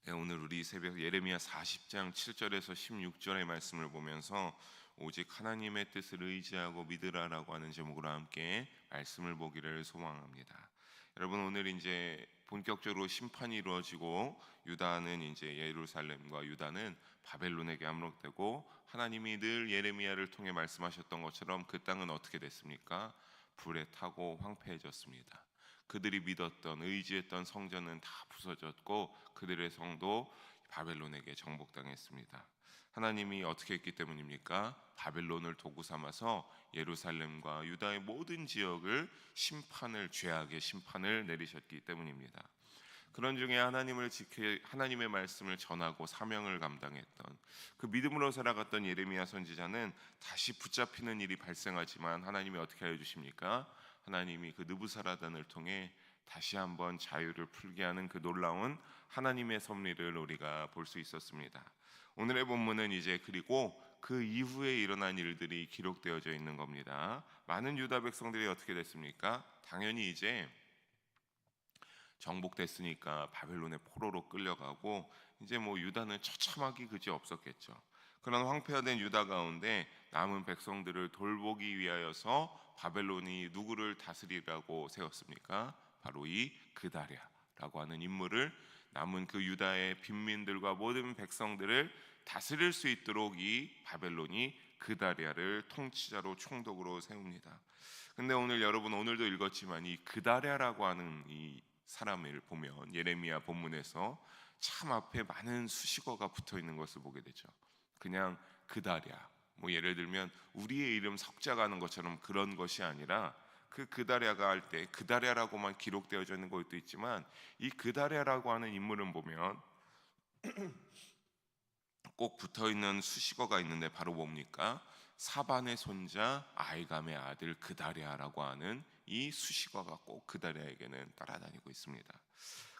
네, 오늘 우리 새벽 예레미야 40장 7절에서 16절의 말씀을 보면서 오직 하나님의 뜻을 의지하고 믿으라라고 하는 제목으로 함께 말씀을 보기를 소망합니다. 여러분, 오늘 이제 본격적으로 심판이 이루어지고 유다는 이제 예루살렘과 유다는 바벨론에게 함락되고, 하나님이 늘 예레미야를 통해 말씀하셨던 것처럼 그 땅은 어떻게 됐습니까? 불에 타고 황폐해졌습니다. 그들이 믿었던 의지했던 성전은 다 부서졌고 그들의 성도 바벨론에게 정복당했습니다. 하나님이 어떻게 했기 때문입니까? 바벨론을 도구 삼아서 예루살렘과 유다의 모든 지역을 죄악의 심판을 내리셨기 때문입니다. 그런 중에 하나님을 지켜 하나님의 말씀을 전하고 사명을 감당했던, 그 믿음으로 살아갔던 예레미야 선지자는 다시 붙잡히는 일이 발생하지만 하나님이 어떻게 해 주십니까? 하나님이 그 느부사라단을 통해 다시 한번 자유를 풀게 하는 그 놀라운 하나님의 섭리를 우리가 볼 수 있었습니다. 오늘의 본문은 이제 그리고 그 이후에 일어난 일들이 기록되어져 있는 겁니다. 많은 유다 백성들이 어떻게 됐습니까? 당연히 이제 정복됐으니까 바벨론의 포로로 끌려가고, 이제 유다는 처참하기 그지 없었겠죠. 그런 황폐화된 유다 가운데 남은 백성들을 돌보기 위하여서 바벨론이 누구를 다스리라고 세웠습니까? 바로 이 그다랴라고 하는 인물을, 남은 그 유다의 빈민들과 모든 백성들을 다스릴 수 있도록 이 바벨론이 그다랴를 통치자로 총독으로 세웁니다. 근데 오늘 여러분, 오늘도 읽었지만 이 그다랴라고 하는 이 사람을 보면 예레미야 본문에서 참 앞에 많은 수식어가 붙어 있는 것을 보게 되죠. 그냥 그다랴, 예를 들면 우리의 이름 석자가는 것처럼 그런 것이 아니라, 그 그다랴가 할 때 그다랴라고만 기록되어져 있는 것도 있지만, 이 그다랴라고 하는 인물은 보면 꼭 붙어 있는 수식어가 있는데 바로 뭡니까? 사반의 손자 아이감의 아들 그다랴라고 하는 이 수식어가 꼭 그다랴에게는 따라다니고 있습니다.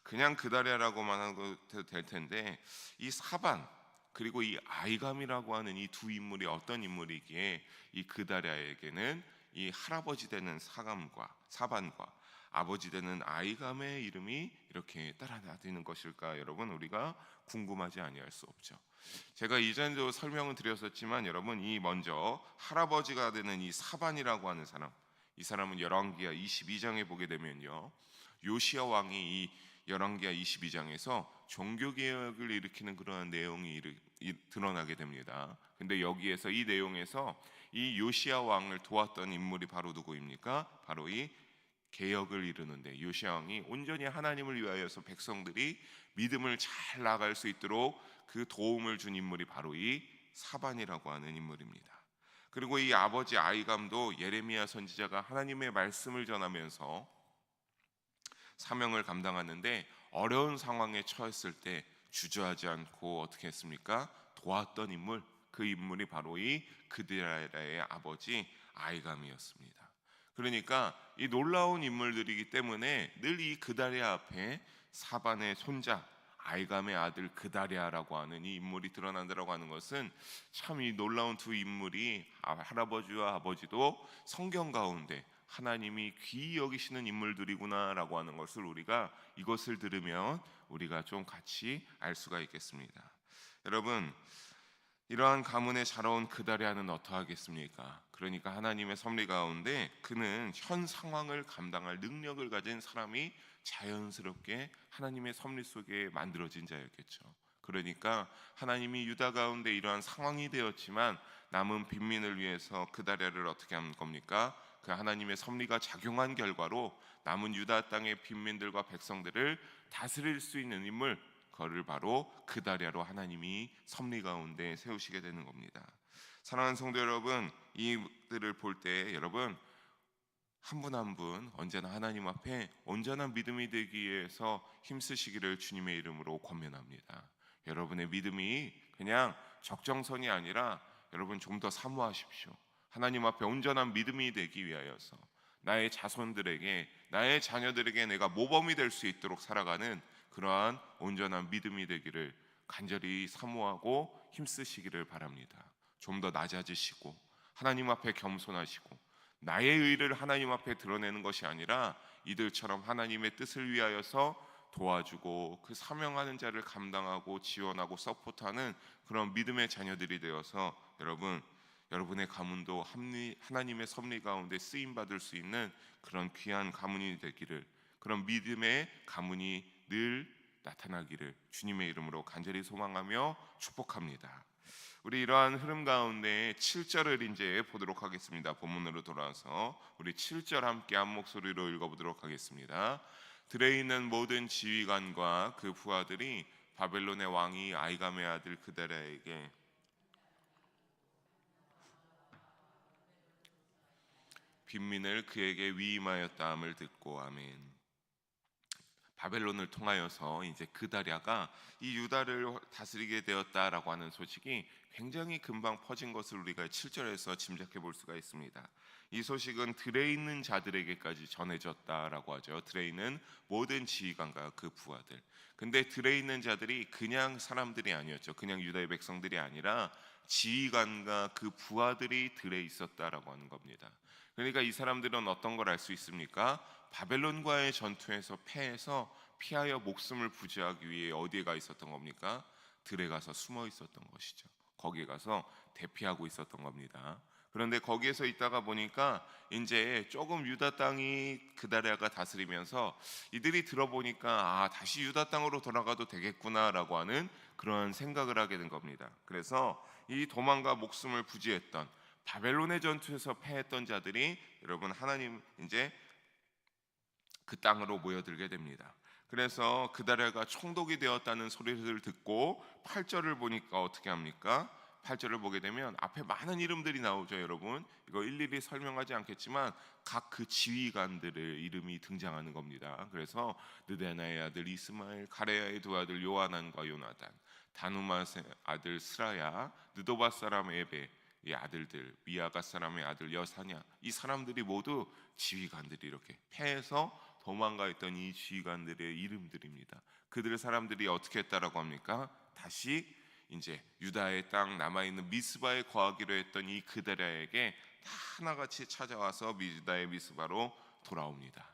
그냥 그다랴라고만 하도 될 텐데, 이 사반 그리고 이 아이감이라고 하는 이 두 인물이 어떤 인물이기에 이 그다랴에게는 이 할아버지 되는 사반과 아버지 되는 아이감의 이름이 이렇게 따라다니는 것일까? 여러분, 우리가 궁금하지 아니할 수 없죠. 제가 이전에도 설명을 드렸었지만, 여러분, 이 먼저 할아버지가 되는 이 사반이라고 하는 사람, 이 사람은 열왕기하 22장에 보게 되면요, 요시야 왕이 이 열왕기하 22장에서 종교개혁을 일으키는 그러한 내용이 드러나게 됩니다. 근데 여기에서 이 내용에서 이 요시야 왕을 도왔던 인물이 바로 누구입니까? 바로 이 개혁을 이루는데 요시야 왕이 온전히 하나님을 위하여서 백성들이 믿음을 잘 나갈 수 있도록 그 도움을 준 인물이 바로 이 사반이라고 하는 인물입니다. 그리고 이 아버지 아이감도 예레미야 선지자가 하나님의 말씀을 전하면서 사명을 감당하는데, 어려운 상황에 처했을 때 주저하지 않고 어떻게 했습니까? 도왔던 인물, 그 인물이 바로 이 그드랴의 아버지 아이감이었습니다. 그러니까 이 놀라운 인물들이기 때문에 늘 이 그다랴 앞에 사반의 손자 아이감의 아들 그다랴라고 하는 이 인물이 드러난다라고 하는 것은, 참 이 놀라운 두 인물이 할아버지와 아버지도 성경 가운데 하나님이 귀히 여기시는 인물들이구나라고 하는 것을 우리가 이것을 들으면 우리가 좀 같이 알 수가 있겠습니다. 여러분, 이러한 가문에 자라온 그다랴는 어떠하겠습니까? 그러니까 하나님의 섭리 가운데 그는 현 상황을 감당할 능력을 가진 사람이 자연스럽게 하나님의 섭리 속에 만들어진 자였겠죠. 그러니까 하나님이 유다 가운데 이러한 상황이 되었지만 남은 빈민을 위해서 그다랴를 어떻게 한 겁니까? 그 하나님의 섭리가 작용한 결과로 남은 유다 땅의 빈민들과 백성들을 다스릴 수 있는 인물, 그를 바로 그다랴로 하나님이 섭리 가운데 세우시게 되는 겁니다. 사랑하는 성도 여러분, 이들을 볼 때 여러분 한 분 한 분 언제나 하나님 앞에 온전한 믿음이 되기 위해서 힘쓰시기를 주님의 이름으로 권면합니다. 여러분의 믿음이 그냥 적정선이 아니라 여러분 좀 더 사모하십시오. 하나님 앞에 온전한 믿음이 되기 위하여서 나의 자손들에게, 나의 자녀들에게 내가 모범이 될 수 있도록 살아가는 그러한 온전한 믿음이 되기를 간절히 사모하고 힘쓰시기를 바랍니다. 좀 더 낮아지시고 하나님 앞에 겸손하시고 나의 의를 하나님 앞에 드러내는 것이 아니라 이들처럼 하나님의 뜻을 위하여서 도와주고 그 사명하는 자를 감당하고 지원하고 서포트하는 그런 믿음의 자녀들이 되어서 여러분의 가문도 하나님의 섭리 가운데 쓰임 받을 수 있는 그런 귀한 가문이 되기를, 그런 믿음의 가문이 늘 나타나기를 주님의 이름으로 간절히 소망하며 축복합니다. 우리 이러한 흐름 가운데 7절을 이제 보도록 하겠습니다. 본문으로 돌아와서 우리 7절 함께 한 목소리로 읽어보도록 하겠습니다. 들에 있는 모든 지휘관과 그 부하들이 바벨론의 왕이 아이감의 아들 그다랴에게 빈민을 그에게 위임하였다함을 듣고 아멘. 바벨론을 통하여서 이제 그다랴가 이 유다를 다스리게 되었다라고 하는 소식이 굉장히 금방 퍼진 것을 우리가 7절에서 짐작해 볼 수가 있습니다. 이 소식은 들에 있는 자들에게까지 전해졌다라고 하죠. 들에 있는 모든 지휘관과 그 부하들. 근데 들에 있는 자들이 그냥 사람들이 아니었죠. 그냥 유다의 백성들이 아니라 지휘관과 그 부하들이 들에 있었다라고 하는 겁니다. 그러니까 이 사람들은 어떤 걸 알 수 있습니까? 바벨론과의 전투에서 패해서 피하여 목숨을 부지하기 위해 어디에 가 있었던 겁니까? 들에 가서 숨어 있었던 것이죠. 거기에 가서 대피하고 있었던 겁니다. 그런데 거기에서 있다가 보니까 이제 조금 유다 땅이 그다랴가 다스리면서 이들이 들어보니까 다시 유다 땅으로 돌아가도 되겠구나라고 하는 그런 생각을 하게 된 겁니다. 그래서 이 도망가 목숨을 부지했던 바벨론의 전투에서 패했던 자들이 여러분 하나님 이제 그 땅으로 모여들게 됩니다. 그래서 그다랴가 총독이 되었다는 소리를 듣고 8절을 보니까 어떻게 합니까? 8절을 보게 되면 앞에 많은 이름들이 나오죠. 여러분 이거 일일이 설명하지 않겠지만 각 그 지휘관들의 이름이 등장하는 겁니다. 그래서 느데나의 아들 이스마엘, 가레야의 두 아들 요하난과 요나단, 다누마의 아들 스라야, 느도바 사람 에베 이 아들들, 미아가 사람의 아들 여사냐, 이 사람들이 모두 지휘관들이 이렇게 패해서 도망가 있던 이 지휘관들의 이름들입니다. 그들 사람들이 어떻게 했다라고 합니까? 다시 이제 유다의 땅 남아있는 미스바에 거하기로 했던 이 그다랴에게 다 하나같이 찾아와서 유다의 미스바로 돌아옵니다.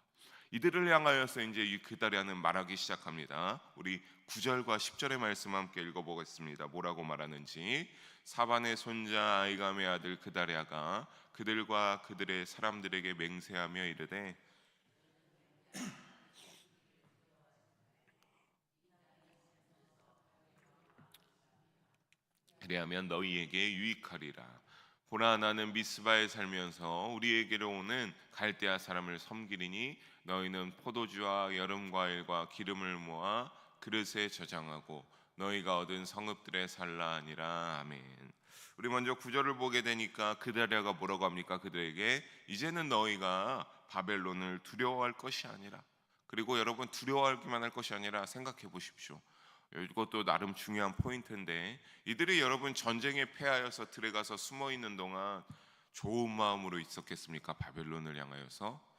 이들을 향하여서 이제 이 그다랴는 말하기 시작합니다. 우리 9절과 10절의 말씀 함께 읽어보겠습니다. 뭐라고 말하는지. 사반의 손자 아이감의 아들 그다랴가 그들과 그들의 사람들에게 맹세하며 이르되 그리하면 너희에게 유익하리라. 보라 나는 미스바에 살면서 우리에게로 오는 갈대아 사람을 섬기리니 너희는 포도주와 여름 과일과 기름을 모아 그릇에 저장하고 너희가 얻은 성읍들에 살라 하니라. 아멘. 우리 먼저 구절을 보게 되니까 그다랴가 뭐라고 합니까? 그들에게 이제는 너희가 바벨론을 두려워할 것이 아니라, 그리고 여러분 두려워하기만 할 것이 아니라 생각해 보십시오. 이것도 나름 중요한 포인트인데 이들이 여러분 전쟁에 패하여서 들에 가서 숨어 있는 동안 좋은 마음으로 있었겠습니까? 바벨론을 향하여서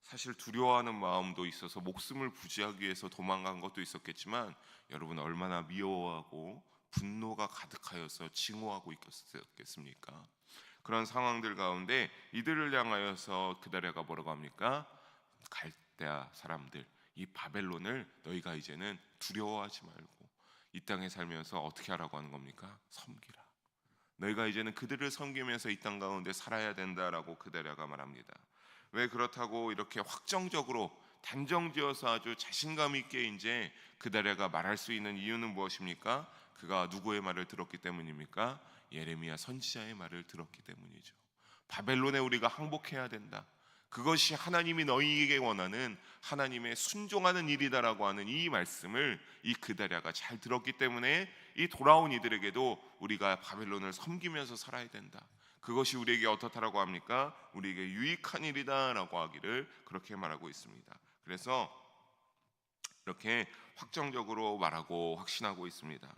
사실 두려워하는 마음도 있어서 목숨을 부지하기 위해서 도망간 것도 있었겠지만 여러분 얼마나 미워하고 분노가 가득하여서 징후하고 있었겠습니까? 그런 상황들 가운데 이들을 향하여서 그다랴가 뭐라고 합니까? 갈대아 사람들, 이 바벨론을 너희가 이제는 두려워하지 말고 이 땅에 살면서 어떻게 하라고 하는 겁니까? 섬기라. 너희가 이제는 그들을 섬기면서 이 땅 가운데 살아야 된다라고 그다랴가 말합니다. 왜 그렇다고 이렇게 확정적으로 단정지어서 아주 자신감 있게 이제 그다랴가 말할 수 있는 이유는 무엇입니까? 그가 누구의 말을 들었기 때문입니까? 예레미야 선지자의 말을 들었기 때문이죠. 바벨론에 우리가 항복해야 된다. 그것이 하나님이 너희에게 원하는 하나님의 순종하는 일이다라고 하는 이 말씀을 이 그다랴가 잘 들었기 때문에 이 돌아온 이들에게도 우리가 바벨론을 섬기면서 살아야 된다. 그것이 우리에게 어떻다라고 합니까? 우리에게 유익한 일이다라고 하기를 그렇게 말하고 있습니다. 그래서 이렇게 확정적으로 말하고 확신하고 있습니다.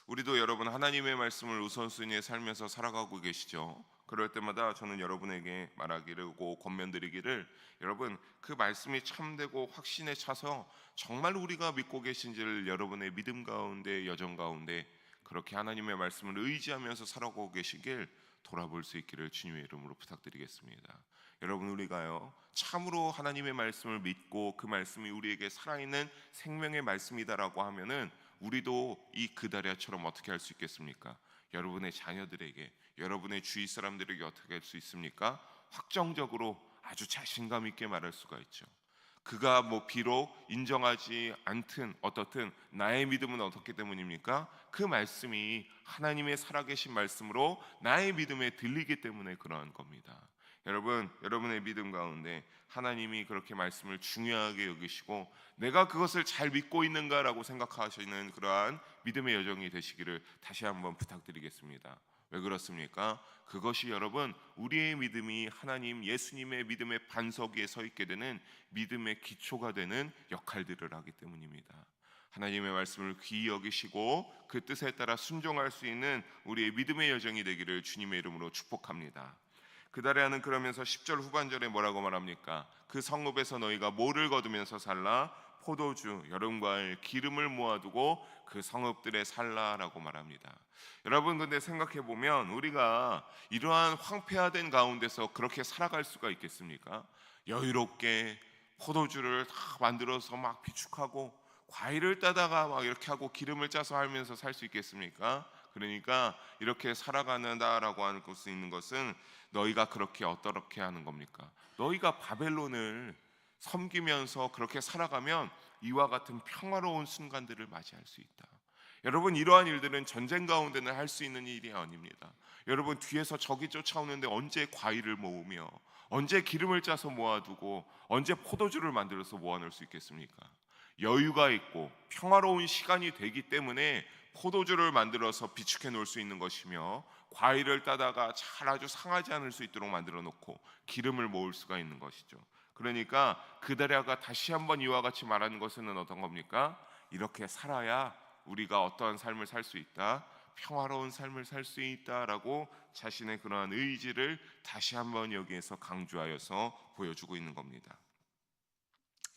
우리도 여러분 하나님의 말씀을 우선순위에 살면서 살아가고 계시죠? 그럴 때마다 저는 여러분에게 말하기를 권면드리기를 여러분 그 말씀이 참되고 확신에 차서 정말 우리가 믿고 계신지를 여러분의 믿음 가운데 여정 가운데 그렇게 하나님의 말씀을 의지하면서 살아가고 계시길 돌아볼 수 있기를 주님의 이름으로 부탁드리겠습니다. 여러분, 우리가요 참으로 하나님의 말씀을 믿고 그 말씀이 우리에게 살아있는 생명의 말씀이다라고 하면은 우리도 이 그다리아처럼 어떻게 할 수 있겠습니까? 여러분의 자녀들에게, 여러분의 주위 사람들에게 어떻게 할 수 있습니까? 확정적으로 아주 자신감 있게 말할 수가 있죠. 그가 뭐 비록 인정하지 않든 어떻든 나의 믿음은 어떻기 때문입니까? 그 말씀이 하나님의 살아계신 말씀으로 나의 믿음에 들리기 때문에 그러한 겁니다. 여러분, 여러분의 믿음 가운데 하나님이 그렇게 말씀을 중요하게 여기시고 내가 그것을 잘 믿고 있는가라고 생각하시는 그러한 믿음의 여정이 되시기를 다시 한번 부탁드리겠습니다. 왜 그렇습니까? 그것이 여러분 우리의 믿음이 하나님 예수님의 믿음의 반석 위에 서 있게 되는 믿음의 기초가 되는 역할들을 하기 때문입니다. 하나님의 말씀을 귀히 여기시고 그 뜻에 따라 순종할 수 있는 우리의 믿음의 여정이 되기를 주님의 이름으로 축복합니다. 그다리아는 그러면서 10절 후반절에 뭐라고 말합니까? 그 성읍에서 너희가 뭐를 거두면서 살라? 포도주, 여름과일, 기름을 모아두고 그 성읍들에 살라라고 말합니다. 여러분, 근데 생각해 보면 우리가 이러한 황폐화된 가운데서 그렇게 살아갈 수가 있겠습니까? 여유롭게 포도주를 다 만들어서 막 비축하고 과일을 따다가 막 이렇게 하고 기름을 짜서 하면서 살 수 있겠습니까? 그러니까 이렇게 살아가는다라고 하는 것이 있는 것은 너희가 그렇게 어떻게 하는 겁니까? 너희가 바벨론을 섬기면서 그렇게 살아가면 이와 같은 평화로운 순간들을 맞이할 수 있다. 여러분, 이러한 일들은 전쟁 가운데는 할 수 있는 일이 아닙니다. 여러분, 뒤에서 적이 쫓아오는데 언제 과일을 모으며 언제 기름을 짜서 모아두고 언제 포도주를 만들어서 모아놓을 수 있겠습니까? 여유가 있고 평화로운 시간이 되기 때문에 포도주를 만들어서 비축해 놓을 수 있는 것이며 과일을 따다가 잘 아주 상하지 않을 수 있도록 만들어 놓고 기름을 모을 수가 있는 것이죠. 그러니까 그다리아가 다시 한번 이와 같이 말하는 것은 어떤 겁니까? 이렇게 살아야 우리가 어떠한 삶을 살 수 있다, 평화로운 삶을 살 수 있다라고 자신의 그러한 의지를 다시 한번 여기에서 강조하여서 보여주고 있는 겁니다.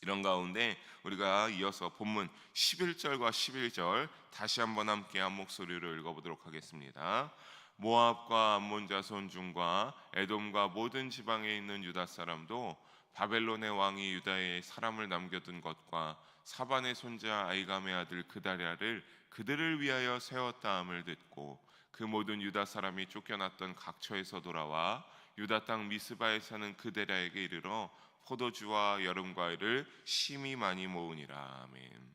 이런 가운데 우리가 이어서 본문 11절과 11절 다시 한번 함께 한 목소리로 읽어보도록 하겠습니다. 모압과 암몬 자손 중과 에돔과 모든 지방에 있는 유다 사람도 바벨론의 왕이 유다에 사람을 남겨둔 것과 사반의 손자 아이감의 아들 그다리아를 그들을 위하여 세웠다함을 듣고 그 모든 유다 사람이 쫓겨났던 각처에서 돌아와 유다 땅 미스바에 사는 그다리아에게 이르러 포도주와 여름과일을 심히 많이 모으니라. 아멘.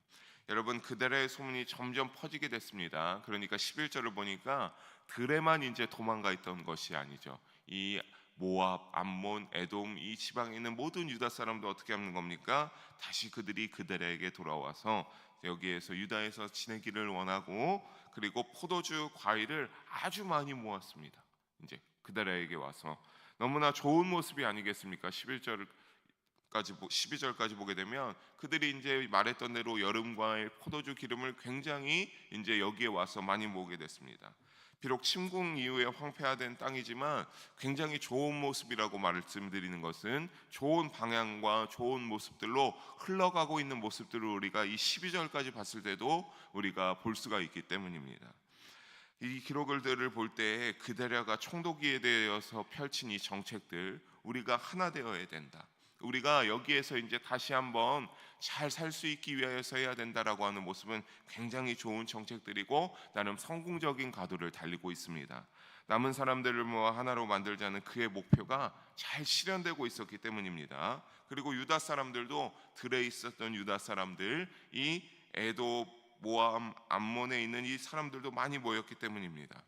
여러분, 그들의 소문이 점점 퍼지게 됐습니다. 그러니까 11절을 보니까 들에만 이제 도망가 있던 것이 아니죠. 이 모압, 암몬, 에돔 이 지방에 있는 모든 유다 사람도 어떻게 하는 겁니까? 다시 그들이 그들에게 돌아와서 여기에서 유다에서 지내기를 원하고 그리고 포도주, 과일을 아주 많이 모았습니다. 이제 그들에게 와서 너무나 좋은 모습이 아니겠습니까? 12절까지 보게 되면 그들이 이제 말했던 대로 여름과일, 포도주, 기름을 굉장히 이제 여기에 와서 많이 모으게 됐습니다. 비록 침공 이후에 황폐화된 땅이지만 굉장히 좋은 모습이라고 말씀드리는 것은 좋은 방향과 좋은 모습들로 흘러가고 있는 모습들을 우리가 이 12절까지 봤을 때도 우리가 볼 수가 있기 때문입니다. 이 기록들을 볼 때 그다리아가 총독기에 대해서 펼친 이 정책들 우리가 하나 되어야 된다. 우리가 여기에서 이제 다시 한번 잘 살 수 있기 위해서 해야 된다라고 하는 모습은 굉장히 좋은 정책들이고 나름 성공적인 가도를 달리고 있습니다. 남은 사람들을 하나로 만들자는 그의 목표가 잘 실현되고 있었기 때문입니다. 그리고 유다 사람들도 들에 있었던 유다 사람들, 이 에돔, 모압, 암몬에 있는 이 사람들도 많이 모였기 때문입니다.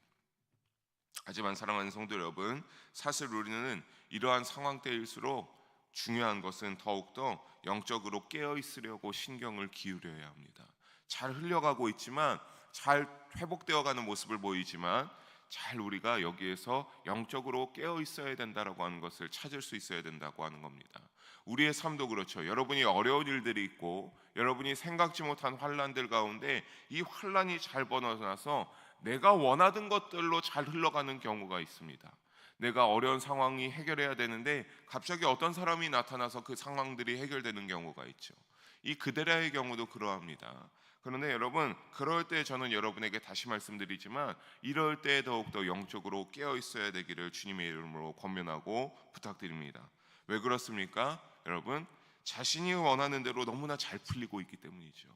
하지만 사랑하는 성도 여러분, 사실 우리는 이러한 상황 때일수록 중요한 것은 더욱더 영적으로 깨어 있으려고 신경을 기울여야 합니다. 잘 흘려가고 있지만 잘 회복되어 가는 모습을 보이지만 잘 우리가 여기에서 영적으로 깨어 있어야 된다라고 하는 것을 찾을 수 있어야 된다고 하는 겁니다. 우리의 삶도 그렇죠. 여러분이 어려운 일들이 있고 여러분이 생각지 못한 환난들 가운데 이 환난이 잘 번어나서 내가 원하던 것들로 잘 흘러가는 경우가 있습니다. 내가 어려운 상황이 해결해야 되는데 갑자기 어떤 사람이 나타나서 그 상황들이 해결되는 경우가 있죠. 이 그데라의 경우도 그러합니다. 그런데 여러분, 그럴 때 저는 여러분에게 다시 말씀드리지만 이럴 때 더욱더 영적으로 깨어 있어야 되기를 주님의 이름으로 권면하고 부탁드립니다. 왜 그렇습니까? 여러분, 자신이 원하는 대로 너무나 잘 풀리고 있기 때문이죠.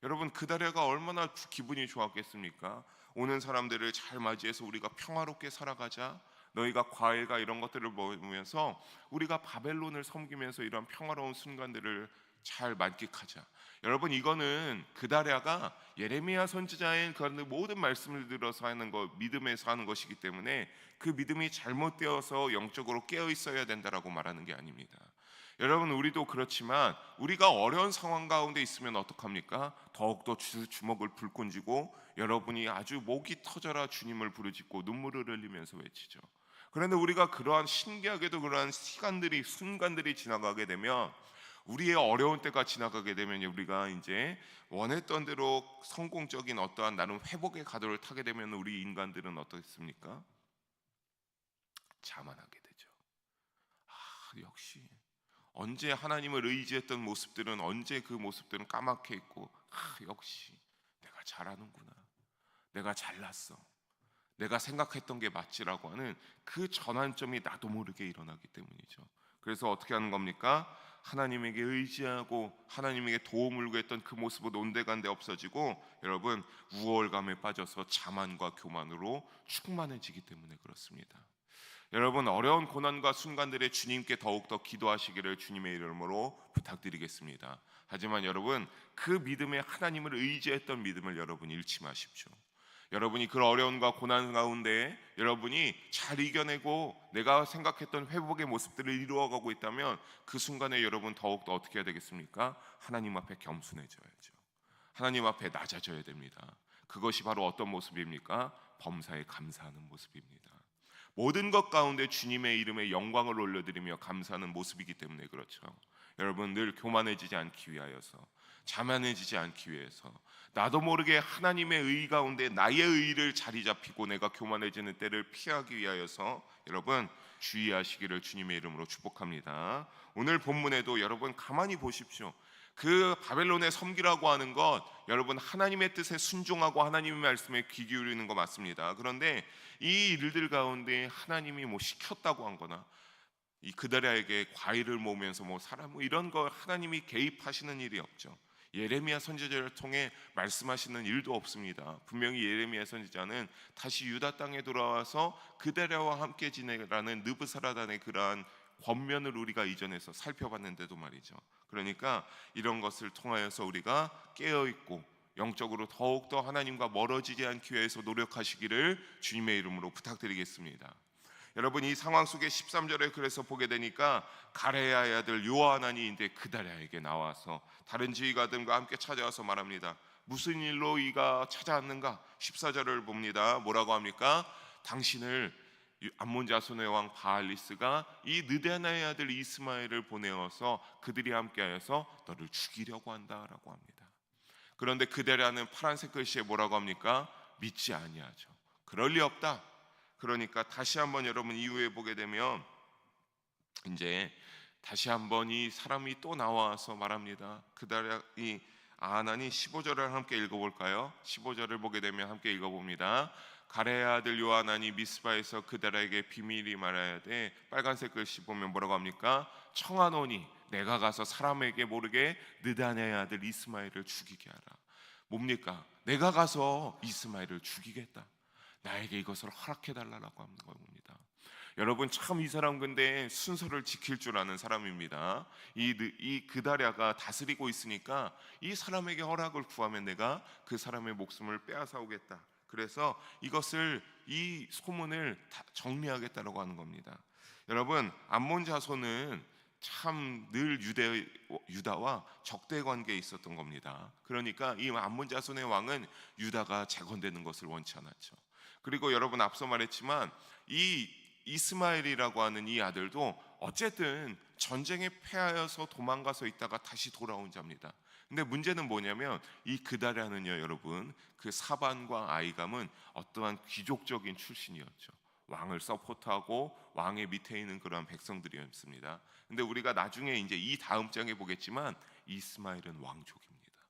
여러분, 그다리아가 얼마나 기분이 좋았겠습니까? 오는 사람들을 잘 맞이해서 우리가 평화롭게 살아가자, 너희가 과일과 이런 것들을 먹으면서 우리가 바벨론을 섬기면서 이런 평화로운 순간들을 잘 만끽하자. 여러분, 이거는 그다리아가 예레미야 선지자의 그 모든 말씀을 들어서 하는 것, 믿음에서 하는 것이기 때문에 그 믿음이 잘못되어서 영적으로 깨어 있어야 된다라고 말하는 게 아닙니다. 여러분, 우리도 그렇지만 우리가 어려운 상황 가운데 있으면 어떡합니까? 더욱더 주먹을 불끈 쥐고 여러분이 아주 목이 터져라 주님을 부르짖고 눈물을 흘리면서 외치죠. 그런데 우리가 그러한 신기하게도 그러한 시간들이 순간들이 지나가게 되면, 우리의 어려운 때가 지나가게 되면 우리가 이제 원했던 대로 성공적인 어떠한 나름 회복의 가도를 타게 되면 우리 인간들은 어떻습니까? 자만하게 되죠. 역시 언제 하나님을 의지했던 모습들은, 언제 그 모습들은 까맣게 있고, 역시 내가 잘하는구나, 내가 잘났어, 내가 생각했던 게 맞지라고 하는 그 전환점이 나도 모르게 일어나기 때문이죠. 그래서 어떻게 하는 겁니까? 하나님에게 의지하고 하나님에게 도움을 구했던 그 모습은 온데간데 없어지고, 여러분, 우월감에 빠져서 자만과 교만으로 충만해지기 때문에 그렇습니다. 여러분, 어려운 고난과 순간들에 주님께 더욱더 기도하시기를 주님의 이름으로 부탁드리겠습니다. 하지만 여러분, 그 믿음에 하나님을 의지했던 믿음을 여러분 잃지 마십시오. 여러분이 그 어려움과 고난 가운데 여러분이 잘 이겨내고 내가 생각했던 회복의 모습들을 이루어가고 있다면, 그 순간에 여러분 더욱더 어떻게 해야 되겠습니까? 하나님 앞에 겸손해져야죠. 하나님 앞에 낮아져야 됩니다. 그것이 바로 어떤 모습입니까? 범사에 감사하는 모습입니다. 모든 것 가운데 주님의 이름에 영광을 올려드리며 감사하는 모습이기 때문에 그렇죠. 여러분, 늘 교만해지지 않기 위하여서, 자만해지지 않기 위해서, 나도 모르게 하나님의 의 가운데 나의 의를 자리 잡히고 내가 교만해지는 때를 피하기 위하여서 여러분 주의하시기를 주님의 이름으로 축복합니다. 오늘 본문에도 여러분 가만히 보십시오. 그 바벨론의 섬기라고 하는 것, 여러분 하나님의 뜻에 순종하고 하나님의 말씀에 귀 기울이는 거 맞습니다. 그런데 이 일들 가운데 하나님이 시켰다고 한 거나, 이 그다리아에게 과일을 모으면서 사람 이런 거 하나님이 개입하시는 일이 없죠. 예레미야 선지자를 통해 말씀하시는 일도 없습니다. 분명히 예레미야 선지자는 다시 유다 땅에 돌아와서 그다리아와 함께 지내라는 느부사라단의 그러한 권면을 우리가 이전에서 살펴봤는데도 말이죠. 그러니까 이런 것을 통하여서 우리가 깨어있고 영적으로 더욱더 하나님과 멀어지지 않기 위해서 노력하시기를 주님의 이름으로 부탁드리겠습니다. 여러분, 이 상황 속에 13절에 그래서 보게 되니까 가레야의 아들 요하난이 이제 그다리아에게 나와서 다른 지휘관들과 함께 찾아와서 말합니다. 무슨 일로 이가 찾아왔는가? 14절을 봅니다. 뭐라고 합니까? 당신을 암몬 자손의 왕 바알리스가 이 느다나의 아들 이스마엘을 보내어서 그들이 함께하여서 너를 죽이려고 한다라고 합니다. 그런데 그다리아는 파란색 글씨에 뭐라고 합니까? 믿지 아니하죠. 그럴 리 없다. 그러니까 다시 한번 여러분 이후에 보게 되면 이제 다시 한번 이 사람이 또 나와서 말합니다. 그다리아 이 아하난이 15절을 함께 읽어볼까요? 15절을 보게 되면 함께 읽어봅니다. 가레의 아들 요하난이 미스바에서 그다리아에게 비밀이 말해야 돼. 빨간색 글씨 보면 뭐라고 합니까? 청하노니 내가 가서 사람에게 모르게 느다냐의 아들 이스마엘을 죽이게 하라. 뭡니까? 내가 가서 이스마엘을 죽이겠다. 나에게 이것을 허락해달라고 하는 겁니다. 여러분, 참 이 사람 근데 순서를 지킬 줄 아는 사람입니다. 이 그다리아가 다스리고 있으니까 이 사람에게 허락을 구하면 내가 그 사람의 목숨을 빼앗아오겠다. 그래서 이 소문을 다 정리하겠다라고 하는 겁니다. 여러분, 암몬 자손은 참 늘 유다와 적대 관계에 있었던 겁니다. 그러니까 이 암몬 자손의 왕은 유다가 재건되는 것을 원치 않았죠. 그리고 여러분 앞서 말했지만 이 이스마엘이라고 하는 이 아들도 어쨌든 전쟁에 패하여서 도망가서 있다가 다시 돌아온 자입니다. 근데 문제는 뭐냐면 이 그다리아는요, 여러분 그 사반과 아이감은 어떠한 귀족적인 출신이었죠. 왕을 서포트하고 왕의 밑에 있는 그러한 백성들이었습니다. 근데 우리가 나중에 이제 이 다음 장에 보겠지만 이스마엘은 왕족입니다.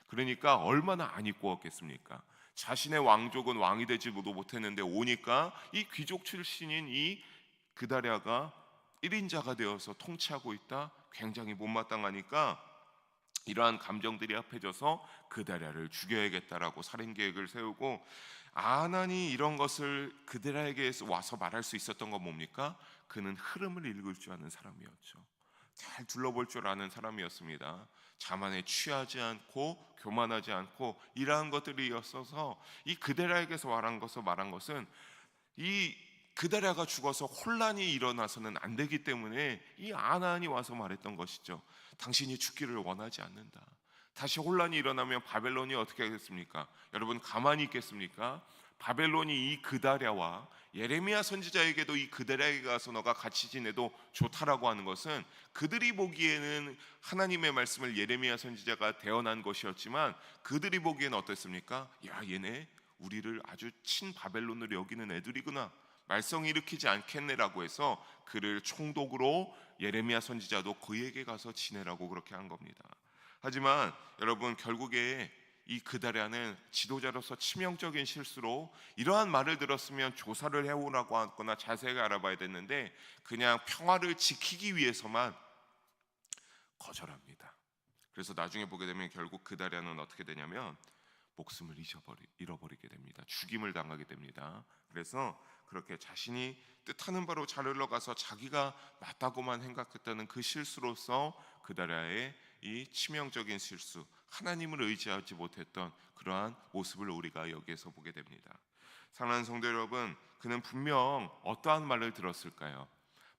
그러니까 얼마나 안 이뻤겠습니까? 자신의 왕족은 왕이 되지 못했는데 오니까 이 귀족 출신인 이 그다리아가 1인자가 되어서 통치하고 있다. 굉장히 못마땅하니까 이러한 감정들이 합해져서 그다랴를 죽여야겠다라고 살인 계획을 세우고, 아난이 이런 것을 그다랴에게 와서 말할 수 있었던 건 뭡니까? 그는 흐름을 읽을 줄 아는 사람이었죠. 잘 둘러볼 줄 아는 사람이었습니다. 자만에 취하지 않고 교만하지 않고 이러한 것들이 있어서 이 그다랴에게서 말한 것은 이 그다랴가 죽어서 혼란이 일어나서는 안 되기 때문에 이 아나안이 와서 말했던 것이죠. 당신이 죽기를 원하지 않는다. 다시 혼란이 일어나면 바벨론이 어떻게 하겠습니까? 여러분 가만히 있겠습니까? 바벨론이 이 그다랴와 예레미야 선지자에게도 이 그다랴에게 가서 너가 같이 지내도 좋다라고 하는 것은 그들이 보기에는 하나님의 말씀을 예레미야 선지자가 대언한 것이었지만 그들이 보기에는 어땠습니까? 야, 얘네 우리를 아주 친 바벨론으로 여기는 애들이구나, 말썽 일으키지 않겠네라고 해서 그를 총독으로 예레미야 선지자도 그에게 가서 지내라고 그렇게 한 겁니다. 하지만 여러분 결국에 이 그다랴는 지도자로서 치명적인 실수로 이러한 말을 들었으면 조사를 해오라고 하거나 자세히 알아봐야 됐는데 그냥 평화를 지키기 위해서만 거절합니다. 그래서 나중에 보게 되면 결국 그다랴는 어떻게 되냐면 목숨을 잃어버리게 됩니다. 죽임을 당하게 됩니다. 그래서 그렇게 자신이 뜻하는 바로 잘 흘러가서 자기가 맞다고만 생각했다는 그 실수로서 그다랴의 이 치명적인 실수, 하나님을 의지하지 못했던 그러한 모습을 우리가 여기에서 보게 됩니다. 사랑하는 성도 여러분, 그는 분명 어떠한 말을 들었을까요?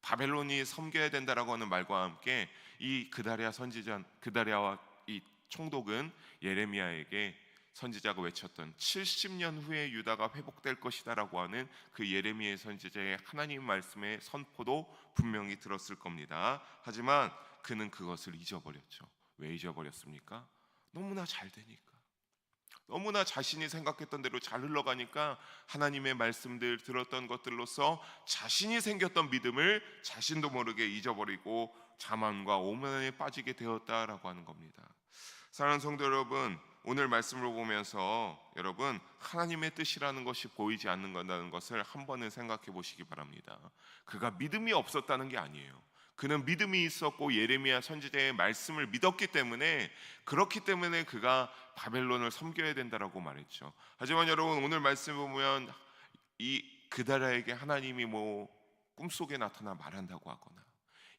바벨론이 섬겨야 된다라고 하는 말과 함께 이 그다랴와 이 총독은 예레미야에게 선지자가 외쳤던 70년 후에 유다가 회복될 것이다라고 하는 그 예레미야 선지자의 하나님 말씀의 선포도 분명히 들었을 겁니다. 하지만 그는 그것을 잊어버렸죠. 왜 잊어버렸습니까? 너무나 잘 되니까, 너무나 자신이 생각했던 대로 잘 흘러가니까 하나님의 말씀들 들었던 것들로서 자신이 생겼던 믿음을 자신도 모르게 잊어버리고 자만과 오만에 빠지게 되었다라고 하는 겁니다. 사랑하는 성도 여러분, 오늘 말씀을 보면서 여러분 하나님의 뜻이라는 것이 보이지 않는다는 것을 한 번은 생각해 보시기 바랍니다. 그가 믿음이 없었다는 게 아니에요. 그는 믿음이 있었고 예레미야 선지자의 말씀을 믿었기 때문에, 그렇기 때문에 그가 바벨론을 섬겨야 된다라고 말했죠. 하지만 여러분 오늘 말씀을 보면 이 그다랴에게 하나님이 꿈속에 나타나 말한다고 하거나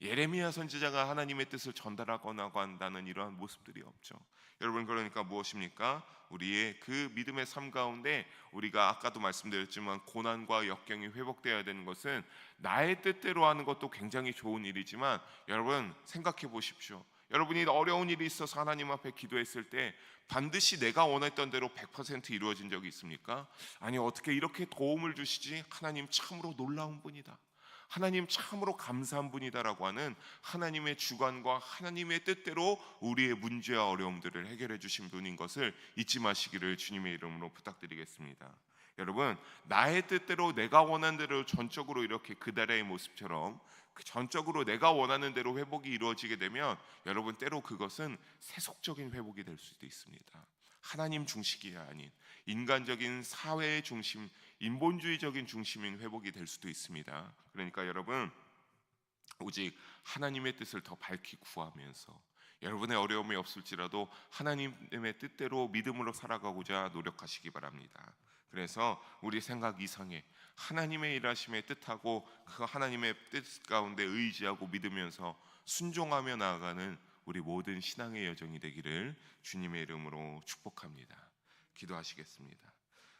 예레미야 선지자가 하나님의 뜻을 전달하거나 한다는 이러한 모습들이 없죠. 여러분 그러니까 무엇입니까? 우리의 그 믿음의 삶 가운데 우리가 아까도 말씀드렸지만 고난과 역경이 회복되어야 되는 것은 나의 뜻대로 하는 것도 굉장히 좋은 일이지만 여러분 생각해 보십시오. 여러분이 어려운 일이 있어서 하나님 앞에 기도했을 때 반드시 내가 원했던 대로 100% 이루어진 적이 있습니까? 아니 어떻게 이렇게 도움을 주시지? 하나님 참으로 놀라운 분이다, 하나님 참으로 감사한 분이다라고 하는 하나님의 주관과 하나님의 뜻대로 우리의 문제와 어려움들을 해결해 주신 분인 것을 잊지 마시기를 주님의 이름으로 부탁드리겠습니다. 여러분 나의 뜻대로 내가 원하는 대로 전적으로 이렇게 그다랴의 모습처럼 전적으로 내가 원하는 대로 회복이 이루어지게 되면 여러분 때로 그것은 세속적인 회복이 될 수도 있습니다. 하나님 중심이 아닌 인간적인 사회의 중심, 인본주의적인 중심인 회복이 될 수도 있습니다. 그러니까 여러분 오직 하나님의 뜻을 더 밝히 구하면서 여러분의 어려움이 없을지라도 하나님의 뜻대로 믿음으로 살아가고자 노력하시기 바랍니다. 그래서 우리 생각 이상의 하나님의 일하심에 뜻하고 그 하나님의 뜻 가운데 의지하고 믿으면서 순종하며 나아가는 우리 모든 신앙의 여정이 되기를 주님의 이름으로 축복합니다. 기도하시겠습니다.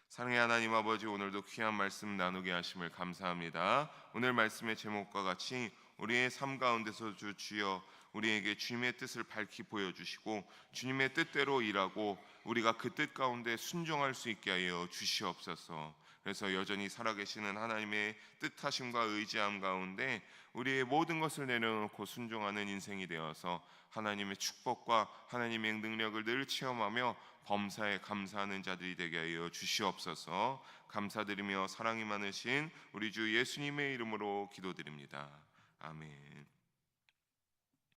사랑의 하나님 아버지, 오늘도 귀한 말씀 나누게 하심을 감사합니다. 오늘 말씀의 제목과 같이 우리의 삶 가운데서 주여 우리에게 주님의 뜻을 밝히 보여주시고 주님의 뜻대로 일하고 우리가 그 뜻 가운데 순종할 수 있게 하여 주시옵소서. 그래서 여전히 살아계시는 하나님의 뜻하심과 의지함 가운데 우리의 모든 것을 내려놓고 순종하는 인생이 되어서 하나님의 축복과 하나님의 능력을 늘 체험하며 범사에 감사하는 자들이 되게 하여 주시옵소서. 감사드리며 사랑이 많으신 우리 주 예수님의 이름으로 기도드립니다. 아멘.